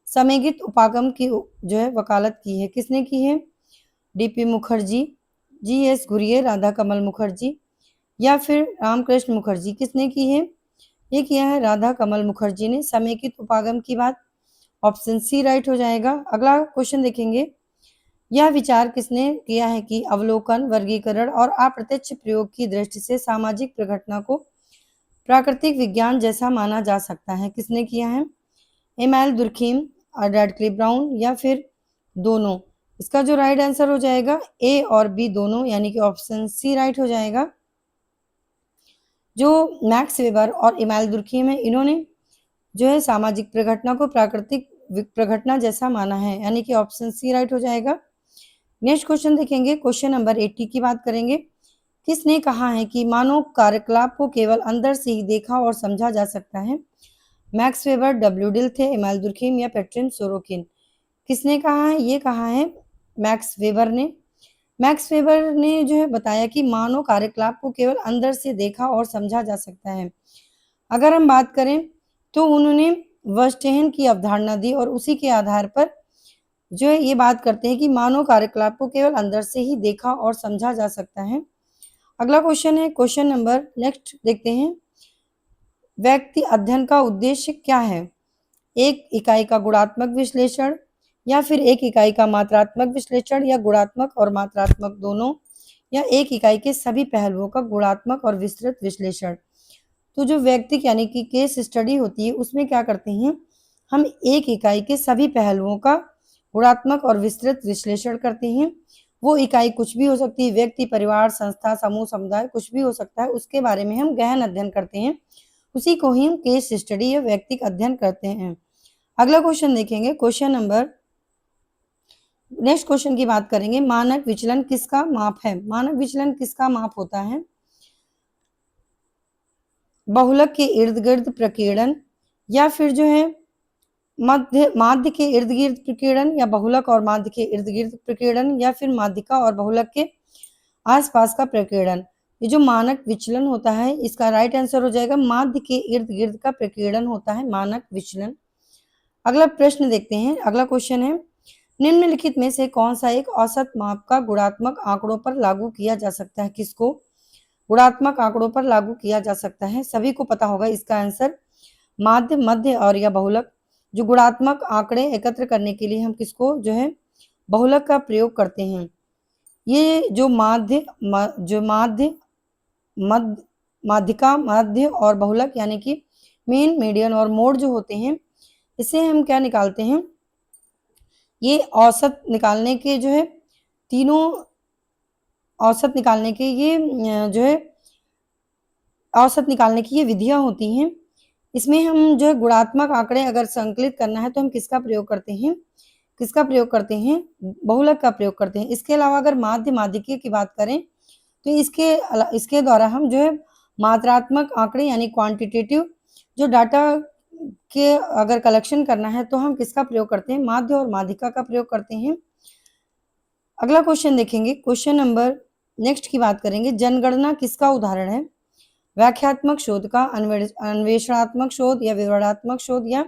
समेकित उपागम की जो है वकालत की है, किसने की है, D.P. मुखर्जी, G.S. घुरिये, राधा कमल मुखर्जी या फिर रामकृष्ण मुखर्जी। किसने की है, ये किया है राधा कमल मुखर्जी ने समेकित उपागम की बात, ऑप्शन सी राइट हो जाएगा। अगला क्वेश्चन देखेंगे, यह विचार किसने किया है कि अवलोकन, वर्गीकरण और अप्रत्यक्ष प्रयोग की दृष्टि से सामाजिक प्रघटना को प्राकृतिक विज्ञान जैसा माना जा सकता है, किसने किया है, एमएल दुर्खीम, रैडक्लिफ ब्राउन या फिर दोनों। इसका जो राइट आंसर हो जाएगा ए और बी दोनों, यानी कि ऑप्शन सी राइट हो जाएगा। जो मैक्स वेबर और एमएल दुर्खीम है, इन्होंने जो है सामाजिक प्रघटना को प्राकृतिक प्रघटना जैसा माना है, यानी कि ऑप्शन सी राइट हो जाएगा। नेक्स्ट क्वेश्चन देखेंगे, क्वेश्चन नंबर 80 की बात करेंगे। किसने कहा है कि मानव कार्यकलाप को केवल अंदर से ही देखा और समझा जा सकता है, मैक्स वेबर, W. डिल थे, एमएल दुर्खीम या पेट्रिन सोरोकिन। किसने कहा है, ये कहा है मैक्स वेबर ने। मैक्स वेबर ने जो है बताया कि मानव कार्यकलाप को केवल अंदर से देखा और समझा जा सकता है। अगर हम बात करें तो उन्होंने वर्स्टेहन की अवधारणा दी और उसी के आधार पर जो है ये बात करते हैं कि मानव कार्यकलाप को केवल अंदर से ही देखा और समझा जा सकता है। अगला क्वेश्चन है, क्वेश्चन नंबर नेक्स्ट देखते हैं, व्यक्ति अध्ययन का उद्देश्य क्या है, एक इकाई का गुणात्मक विश्लेषण, या फिर एक इकाई का मात्रात्मक विश्लेषण या गुणात्मक और मात्रात्मक दोनों, या एक इकाई के सभी पहलुओं का गुणात्मक और विस्तृत विश्लेषण। तो जो व्यक्तिक यानी कि केस स्टडी होती है उसमें क्या करते हैं, हम एक इकाई के सभी पहलुओं का गुणात्मक और विस्तृत विश्लेषण करते हैं। वो इकाई कुछ भी हो सकती है, व्यक्ति, परिवार, संस्था, समूह, समुदाय, कुछ भी हो सकता है, उसके बारे में हम गहन अध्ययन करते हैं, उसी को ही हम केस स्टडी या व्यक्तिक अध्ययन करते हैं। अगला क्वेश्चन देखेंगे, नेक्स्ट क्वेश्चन की बात करेंगे, मानक विचलन किसका माप है। मानक विचलन किसका माप होता है, बहुलक के इर्द गिर्द प्रकीर्णन, या फिर जो है माध्य के इर्द गिर्द प्रकीर्णन, या बहुलक और माध्य के इर्द गिर्द प्रकीर्णन, या फिर माध्यिका और बहुलक के आसपास का प्रकीर्णन। ये जो मानक विचलन होता है इसका राइट आंसर हो जाएगा माध्य के इर्द गिर्द का प्रकीर्णन होता है मानक विचलन। अगला प्रश्न देखते हैं, अगला क्वेश्चन है, निम्नलिखित में से कौन सा एक औसत माप का गुणात्मक आंकड़ों पर लागू किया जा सकता है। किसको गुणात्मक आंकड़ों पर लागू किया जा सकता है, सभी को पता होगा इसका आंसर माध्य, मध्य और या बहुलक। जो गुणात्मक आंकड़े एकत्र करने के लिए हम किसको जो है बहुलक का प्रयोग करते हैं। ये जो माध्यिका, माध्य और बहुलक यानी कि मेन, मीडियन और मोड जो होते हैं, इसे हम क्या निकालते हैं, ये औसत निकालने के जो है तीनों औसत निकालने के ये जो है औसत निकालने की ये विधियां होती हैं। इसमें हम जो है गुणात्मक आंकड़े अगर संकलित करना है तो हम किसका प्रयोग करते हैं, बहुलक का प्रयोग करते हैं। इसके अलावा अगर माध्य, माध्यिकी की बात करें तो इसके द्वारा हम जो है मात्रात्मक आंकड़े यानी क्वांटिटेटिव जो डाटा के अगर कलेक्शन करना है तो हम किसका प्रयोग करते हैं, माध्य और माध्यिका का प्रयोग करते हैं। अगला क्वेश्चन देखेंगे, क्वेश्चन नंबर नेक्स्ट की बात करेंगे, जनगणना किसका उदाहरण है। व्याख्यात्मक शोध का, अन्वेषणात्मक शोध या विवरणात्मक शोध या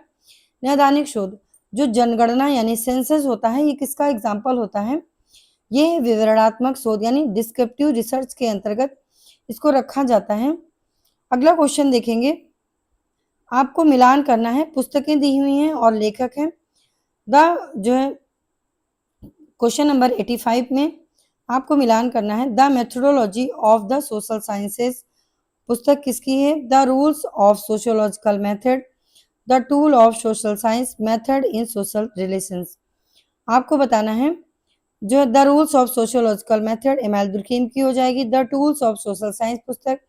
नैदानिक शोध। जो जनगणना यानी सेंसस होता है ये किसका एग्जाम्पल होता है, ये विवरणात्मक शोध यानी डिस्क्रिप्टिव रिसर्च के अंतर्गत इसको रखा जाता है। अगला क्वेश्चन देखेंगे, आपको मिलान करना है, पुस्तकें दी हुई हैं और लेखक हैं। जो है क्वेश्चन नंबर 85 में आपको मिलान करना है, the methodology of the social sciences पुस्तक किसकी है, the rules of sociological method, the tool of social science, method in social relations. आपको बताना है, जो the rules of sociological method amyl Durkheim की हो जाएगी, the tools of social science पुस्तक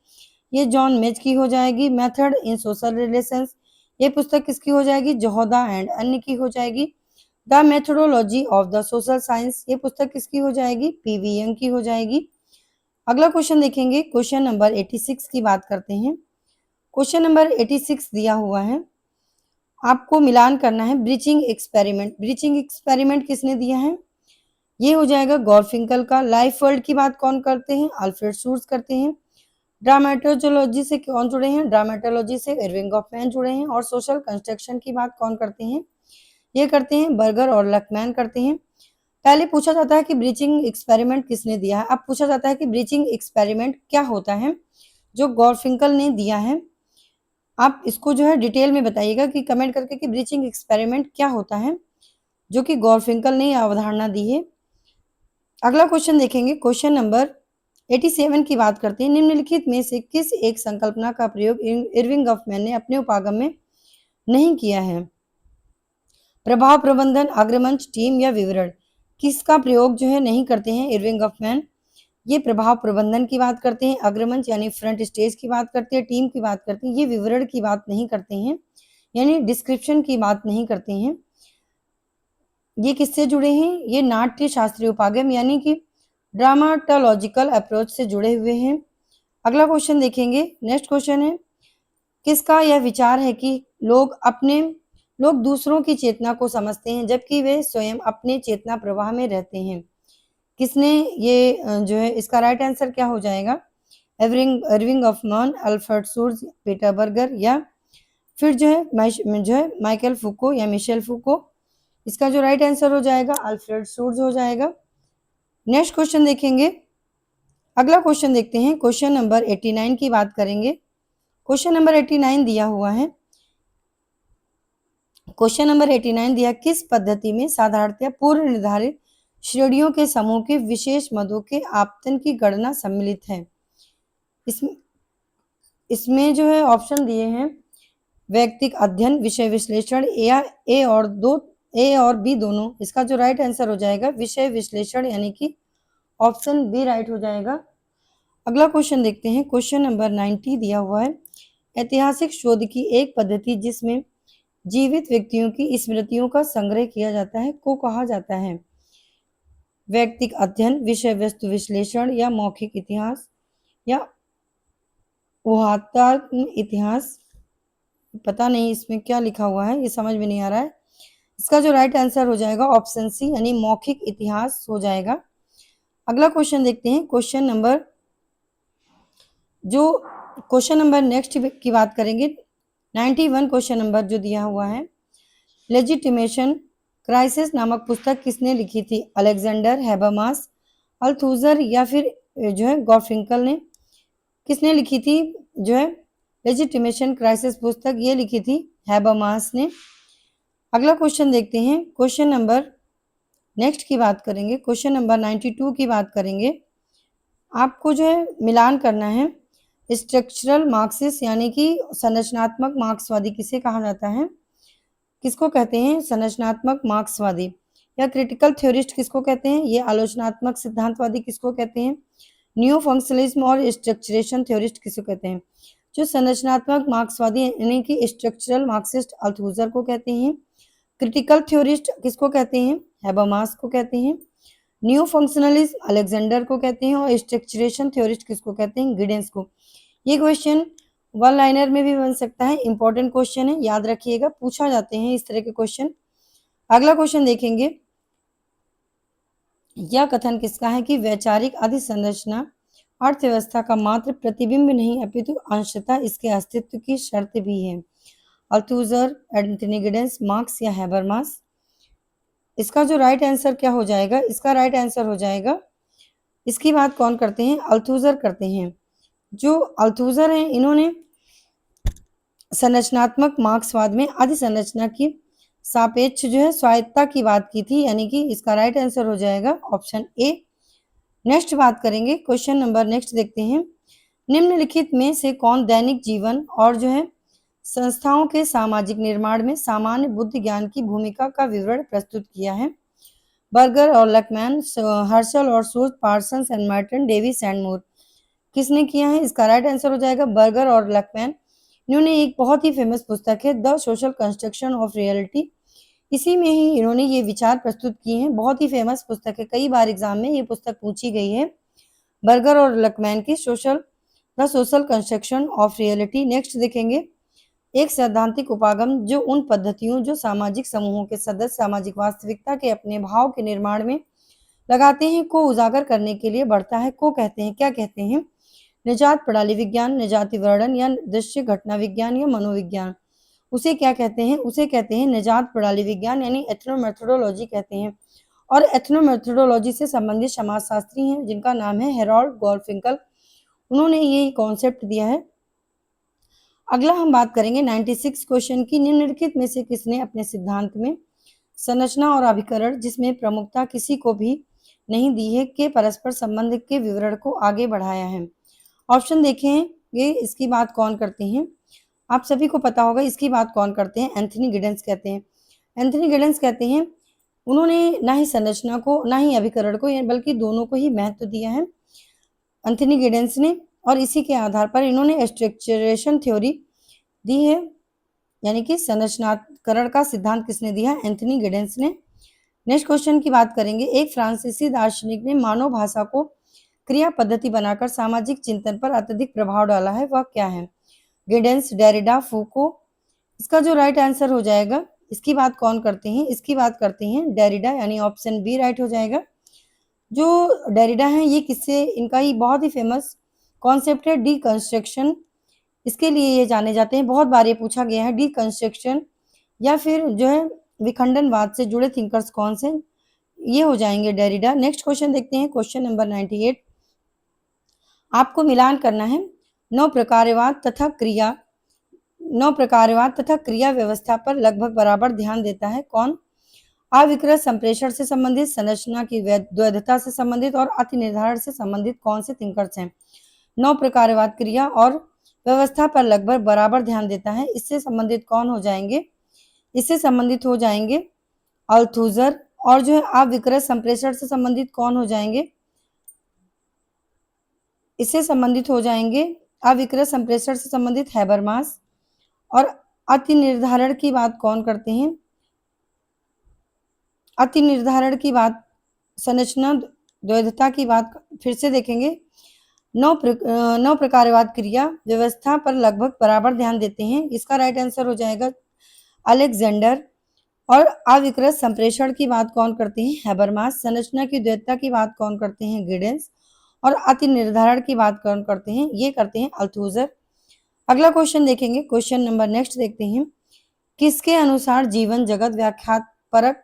ये जॉन मेज की हो जाएगी, मेथड इन सोशल रिलेशंस ये पुस्तक किसकी हो जाएगी, जोहदा एंड अन्य की हो जाएगी, the methodology of the social science ये पुस्तक किसकी हो जाएगी, पीवी यंग की हो जाएगी। अगला क्वेश्चन देखेंगे, क्वेश्चन नंबर 86 की बात करते हैं। क्वेश्चन नंबर 86 दिया हुआ है, आपको मिलान करना है ब्रीचिंग एक्सपेरिमेंट। ब्रीचिंग एक्सपेरिमेंट किसने दिया है, ये हो जाएगा गॉर्फिंकल का। लाइफ वर्ल्ड की बात कौन करते हैं, अल्फ्रेड शूर्स करते हैं। ड्रामेटोलॉजी से कौन जुड़े हैं, ड्रामेटोलॉजी से इरविंग गॉफमैन जुड़े हैं। और सोशल कंस्ट्रक्शन की बात कौन करते हैं, ये करते हैं बर्गर और लकमैन करते हैं। पहले पूछा जाता है कि ब्रीचिंग एक्सपेरिमेंट किसने दिया है, अब पूछा जाता है कि ब्रीचिंग एक्सपेरिमेंट क्या होता है, जो गॉर्फिंकल ने दिया है। आप इसको जो है डिटेल में बताइएगा कि कमेंट करके कि ब्रीचिंग एक्सपेरिमेंट क्या होता है, जो कि गॉर्फिंकल ने अवधारणा दी है। अगला क्वेश्चन देखेंगे, क्वेश्चन नंबर 87 की बात करते हैं, निम्नलिखित में से किस एक संकल्पना का प्रयोग इरविंग गॉफमैन ने अपने उपागम में नहीं किया है। प्रभाव प्रबंधन, अग्रमंच, टीम या विवरण, किसका प्रयोग जो है नहीं करते हैं इरविंग गॉफमैन, ये प्रभाव प्रबंधन की बात करते हैं, अग्रमंच यानी फ्रंट स्टेज की बात करते हैं, टीम की बात करते हैं, ये विवरण की बात नहीं करते हैं यानी डिस्क्रिप्शन की बात नहीं करते हैं। ये किससे जुड़े हैं, ये नाट्य शास्त्रीय उपागम यानी कि ड्रामाटोलॉजिकल अप्रोच से जुड़े हुए हैं। अगला क्वेश्चन देखेंगे, नेक्स्ट क्वेश्चन है, किसका यह विचार है कि लोग दूसरों की चेतना को समझते हैं जबकि वे स्वयं अपने चेतना प्रवाह में रहते हैं। किसने ये जो है इसका राइट आंसर क्या हो जाएगा, Erving Goffman, Alfred Schutz, Peter Berger या फिर जो है माइकल फूको या मिशेल फूको। इसका जो राइट आंसर हो जाएगा अल्फ्रेड शूर्स हो जाएगा। नेक्स्ट क्वेश्चन देखेंगे, अगला क्वेश्चन देखते हैं, क्वेश्चन नंबर 89 की बात करेंगे। क्वेश्चन नंबर 89 दिया हुआ है, क्वेश्चन नंबर 89 दिया, किस पद्धति में साधारणतया पूर्व निर्धारित श्रेणियों के समूह के विशेष मदों के आपतन की गणना सम्मिलित है। इसमें जो है ऑप्शन दिए हैं वैयक्तिक अध्ययन, विषय विश्लेषण या ए और बी दोनों। इसका जो राइट आंसर हो जाएगा विषय विश्लेषण, यानी कि ऑप्शन बी राइट हो जाएगा। अगला क्वेश्चन देखते हैं। क्वेश्चन नंबर 90 दिया हुआ है, ऐतिहासिक शोध की एक पद्धति जिसमें जीवित व्यक्तियों की स्मृतियों का संग्रह किया जाता है को कहा जाता है। वैयक्तिक अध्ययन, विषय वस्तु विश्लेषण या मौखिक इतिहास या ऊहात्मक इतिहास। पता नहीं इसमें क्या लिखा हुआ है, ये समझ में नहीं आ रहा है। इसका जो राइट आंसर हो जाएगा ऑप्शन सी, यानी मौखिक इतिहास हो जाएगा। अगला क्वेश्चन देखते हैं। क्वेश्चन नंबर नेक्स्ट की बात करेंगे। 91 क्वेश्चन नंबर जो दिया हुआ है, लेजिटिमेशन क्राइसिस नामक पुस्तक किसने लिखी थी? अलेक्जेंडर हैबरमास, अल्थुजर या फिर जो है गॉर्फिंकल ने? किसने लिखी थी जो है लेजिटिमेशन क्राइसिस पुस्तक? ये लिखी थी हैबरमास ने। अगला क्वेश्चन देखते हैं। क्वेश्चन नंबर नेक्स्ट की बात करेंगे। क्वेश्चन नंबर 92 की बात करेंगे। आपको जो है मिलान करना है। स्ट्रक्चरल मार्क्सिस्ट यानी कि संरचनात्मक मार्क्सवादी किसे कहा जाता है? किसको कहते हैं? संरचनात्मक मार्क्सवादी। या क्रिटिकल थ्योरिस्ट किसको कहते हैं? ये आलोचनात्मक सिद्धांतवादी किसको कहते हैं? न्यू फंक्शनलिज्म और स्ट्रक्चरेशन थ्योरिस्ट किसको कहते हैं? जो संरचनात्मक मार्क्सवादी यानी कि स्ट्रक्चरल मार्क्सिस्ट अल्थुजर को कहते हैं। क्रिटिकल थ्योरिस्ट किसको कहते हैं? हैबरमास को कहते हैं। न्यू फंक्शनलिज्म अलेक्जेंडर को कहते हैं और स्ट्रक्चरेशन थ्योरिस्ट किसको कहते हैं? गिडेंस को। ये क्वेश्चन वन लाइनर में भी बन सकता है, इंपॉर्टेंट क्वेश्चन है, याद रखिएगा, पूछा जाते हैं इस तरह के क्वेश्चन। अगला क्वेश्चन देखेंगे। यह कथन किसका है कि वैचारिक अधिसंरचना अर्थव्यवस्था का मात्र प्रतिबिंब नहीं अपितु अंशतः इसके अस्तित्व की शर्त भी है? अल्थुजर, एंथनी गिडेंस, मार्क्स या हैबरमास? इसका जो राइट आंसर क्या हो जाएगा? इसका राइट आंसर हो जाएगा, इसकी बात कौन करते हैं? अल्थुजर करते हैं। जो अल्थुजर हैं इन्होंने संरचनात्मक मार्क्सवाद में अधिसंरचना की सापेक्ष जो है स्वायत्तता की बात की थी, यानी कि इसका राइट आंसर हो जाएगा ऑप्शन ए। नेक्स्ट बात करेंगे। क्वेश्चन नंबर नेक्स्ट देखते हैं। निम्नलिखित में से कौन दैनिक जीवन और जो है संस्थाओं के सामाजिक निर्माण में सामान्य बुद्धि ज्ञान की भूमिका का विवरण प्रस्तुत किया है? बर्गर और लकमैन, हर्शल और सूर्ज, Parsons and Merton, Davis and Moore. किसने किया है? इसका राइट आंसर हो जाएगा बर्गर और लकमैन। इन्होंने एक बहुत ही फेमस पुस्तक है the social construction of reality, इसी में ही इन्होंने ये विचार प्रस्तुत किए हैं। बहुत ही फेमस पुस्तक है, कई बार एग्जाम में ये पुस्तक पूछी गई है, बर्गर और लकमैन की the social construction of reality. Next देखेंगे। एक सैद्धांतिक उपागम जो उन पद्धतियों जो सामाजिक समूहों के सदस्य सामाजिक वास्तविकता के अपने भाव के निर्माण में लगाते हैं को उजागर करने के लिए बढ़ता है को कहते हैं, क्या कहते हैं? निजात प्रणाली विज्ञान, निजाति वर्णन या दृश्य घटना विज्ञान या मनोविज्ञान। उसे क्या कहते हैं? उसे कहते हैं निजात प्रणाली विज्ञान, यानी एथनोमेथोडोलॉजी कहते हैं। और एथनोमेथोडोलॉजी से संबंधित समाजशास्त्री हैं जिनका नाम है हेरोल्ड गॉर्फिंकल, उन्होंने ये कॉन्सेप्ट दिया है। अगला हम बात करेंगे 96 क्वेश्चन की। निम्नलिखित में से किसने अपने सिद्धांत में संरचना और अभिकरण, जिसमें प्रमुखता किसी को भी नहीं दी है, के परस्पर संबंध के विवरण को आगे बढ़ाया है? ऑप्शन देखें, ये इसकी बात कौन करते हैं? आप सभी को पता होगा इसकी बात कौन करते हैं? एंथनी गिडेंस कहते हैं। एंथनी गिडेंस कहते हैं, उन्होंने ना ही संरचना को ना ही अभिकरण को बल्कि दोनों को ही महत्व दिया है एंथनी गिडेंस ने, और इसी के आधार पर इन्होंने स्ट्रक्चरेशन थ्योरी दी है, यानी कि संरचनाकरण का सिद्धांत किसने दिया है? एंथनी गिडेंस ने। नेक्स्ट क्वेश्चन की बात करेंगे। एक फ्रांसीसी दार्शनिक ने मानव भाषा को क्रिया पद्धति बनाकर सामाजिक चिंतन पर अत्यधिक प्रभाव डाला है, वह क्या है? Giddens, Derrida, Foucault. इसका जो राइट आंसर हो जाएगा, इसकी बात कौन करते हैं? इसकी बात करते हैं डेरिडा, यानी ऑप्शन बी राइट हो जाएगा। जो डेरिडा है ये किससे, इनका ही बहुत ही फेमस कॉन्सेप्ट है डीकंस्ट्रक्शन, इसके लिए ये जाने जाते हैं, बहुत बार ये पूछा गया है। डीकंस्ट्रक्शन या फिर जो है विखंडनवाद से जुड़े थिंकर्स कौन से, ये हो जाएंगे डेरिडा। नेक्स्ट क्वेश्चन देखते हैं। Question number 98। आपको मिलान करना है नव प्रकारवाद तथा क्रिया नौ प्रकारवाद तथा क्रिया व्यवस्था पर लगभग बराबर ध्यान देता है? कौन? अविकृत संप्रेषण से संबंधित, संरचना की द्वैधता से संबंधित और अति निर्धारण से संबंधित कौन से थिंकर्स हैं? नौ प्रकारवाद क्रिया और व्यवस्था पर लगभग बराबर ध्यान देता है, इससे संबंधित कौन हो जाएंगे? इससे संबंधित हो जाएंगे अल्थुजर। और जो है अविकृत संप्रेषण से संबंधित कौन हो जाएंगे? इससे संबंधित हो जाएंगे अविकृत संप्रेषण से संबंधित हैबरमास। और अति निर्धारण की बात कौन करते हैं? अति निर्धारण की बात, संरचना द्वैधता की बात फिर से देखेंगे। नौ प्रकारवाद क्रिया व्यवस्था पर लगभग बराबर ध्यान देते हैं, इसका राइट आंसर हो जाएगा अलेक्जेंडर। और अविकृत संप्रेषण की बात कौन करते हैं? हैबरमास। संरचना की द्वैधता की बात कौन करते हैं? गिडेंस। और अति निर्धारण की बात कौन करते हैं? ये करते हैं अल्थुजर। अगला क्वेश्चन देखेंगे, क्वेश्चन नंबर नेक्स्ट देखते हैं। किसके अनुसार जीवन जगत व्याख्यात्मक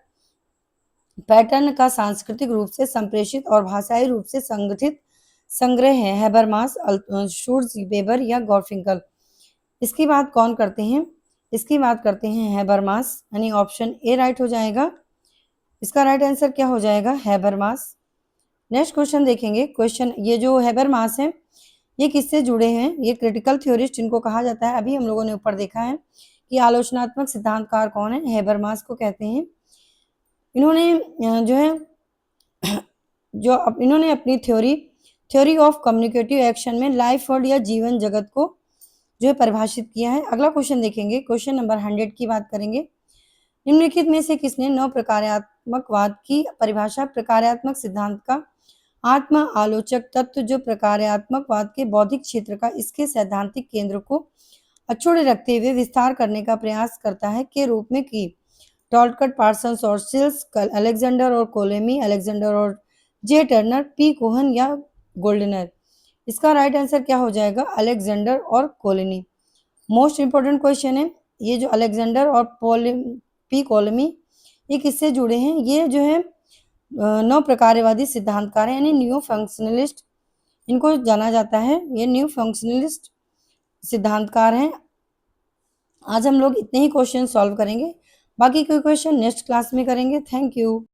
पैटर्न का सांस्कृतिक रूप से संप्रेषित और भाषाई रूप से संगठित संग्रह है? हैबरमास, शुर्ज, वेबर या गॉर्फिंकल? इसकी बात कौन करते हैं? इसकी बात करते हैं हैबरमास, यानी ऑप्शन ए राइट हो जाएगा। इसका राइट आंसर क्या हो जाएगा? हैबरमास। नेक्स्ट क्वेश्चन देखेंगे। क्वेश्चन, ये जो हैबरमास है ये किससे जुड़े हैं? ये क्रिटिकल थ्योरिस्ट जिनको कहा जाता है, अभी हम लोगों ने ऊपर देखा है कि आलोचनात्मक सिद्धांतकार कौन है? हैबरमास को कहते हैं। इन्होंने जो है इन्होंने अपनी थ्योरी ऑफ कम्युनिकेटिव एक्शन में लाइफ वर्ड या जीवन जगत को जो है परिभाषित किया है। अगला क्वेश्चन देखेंगे, क्वेश्चन नंबर 100 की बात करेंगे। निम्नलिखित में से किसने नौ प्रकार्यात्मकवाद की परिभाषा? प्रकार्यात्मक सिद्धांत का आत्म आलोचक तत्व जो प्रकार्यात्मकवाद के बौद्धिक क्षेत्र का इसके सैद्धांतिक केंद्र को अछूड़े रखते हुए विस्तार करने का प्रयास करता है के रूप में की टॉलकट, पार्सन्स और सिल्स, अलेक्जेंडर और कोलेमी, अलेक्जेंडर और जे टर्नर, पी कोहन या गोल्डनर? इसका राइट आंसर क्या हो जाएगा? अलेक्जेंडर और कोलेनी। मोस्ट इंपोर्टेंट क्वेश्चन है ये जो अलेक्जेंडर और पी कोलेमी ये किससे जुड़े हैं? ये जो है नौ प्रकारवादी सिद्धांतकार है, यानी न्यू फंक्शनलिस्ट इनको जाना जाता है। ये न्यू फंक्शनलिस्ट सिद्धांतकार हैं। आज हम लोग इतने ही क्वेश्चन सॉल्व करेंगे, बाकी कोई क्वेश्चन नेक्स्ट क्लास में करेंगे। Thank you.